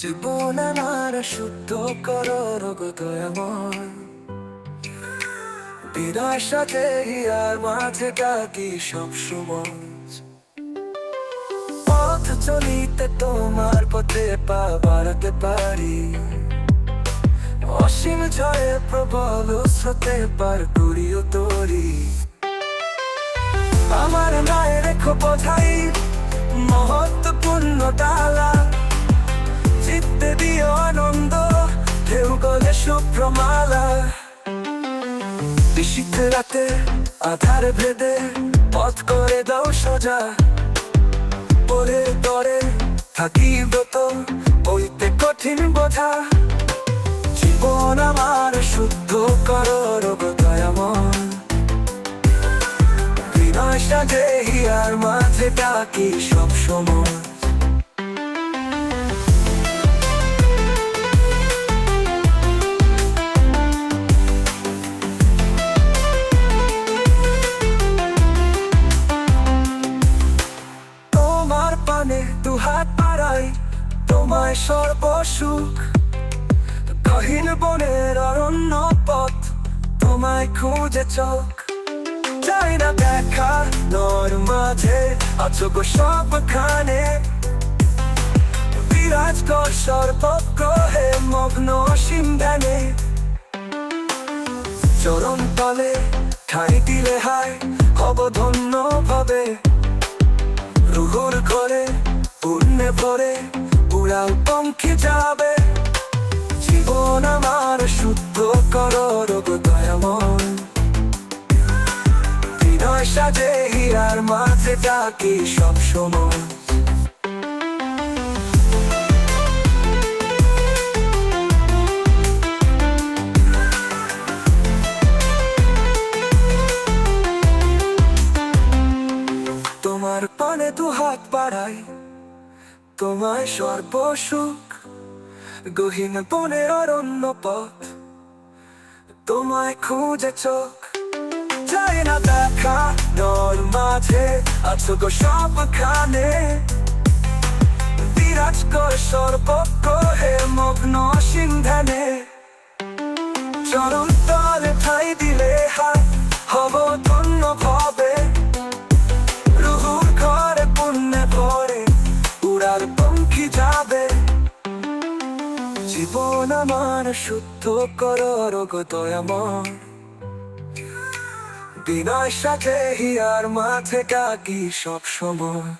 জীবন আমার শুদ্ধ করো গো দয়াময়, বিনয় সাথে হিয়ার মাঝে ডাকি সবসময়। পথ চলিতে তোমার পথে পা বাড়াতে পারি, অসীম ঝড়ে প্রবল স্রোতে পার করিও তরি। আমার নায় রেখো বোঝাই মহত্বপূর্ণ ডালা, চিত্তে দিও আনন্দ ঢেউ গলে শুভ্রমালা। নিশীথ রাতে আধার ভেদে পথ করে দাও সোজা, পরে তরে থাকি ব্রত বইতে কঠিন বোঝা। জীবন আমার শুদ্ধ করো গো দয়াময়, বিনয় সাজে হিয়ার মাঝে ডাকি সবসময়। তোমার পানে দুহাত বাড়াই, তোমায় সর্বসুখ। গহীন বনের অরণ্য পথ, তোমায় খুঁজে চোখ। চাই না দেখা নর মাঝে, আছো গো সবখানে। বিরাজ কর সর্বগ্রহে মগ্ন অসীম ধ্যানে। চরণ তলে ঠাই দিলে হায় হব ধন্য ভাবে। রুহুর ঘরে পুণ্যে ভরে উড়াল পঙ্খে যাবে। জীবন আমার শুদ্ধ করো গো দয়াময়, বিনয় সাজে হিয়ার মাঝে ডাকি সবসময়। তোমার পানে দুহাত বাড়াই, তোমায় সর্বসুখ। গহীন বনের অরণ্য পথ, তোমায় খুঁজে চোখ। চাই না দেখা নর মাঝে, আছো গো সবখানে। বিরাজ কর সর্বগ্রহে মগ্ন অসীম ধ্যানে। চরণ তলে ঠাই দিলে হায় হব ধন্য ভবে। রুহুর ঘরে পুণ্যে ভরে উড়ার পঙ্খী যাবে। জীবন আমার শুদ্ধ করো গো দয়াময়, বিনয় সাথে হিয়ার মাঝে ডাকি সবসময়।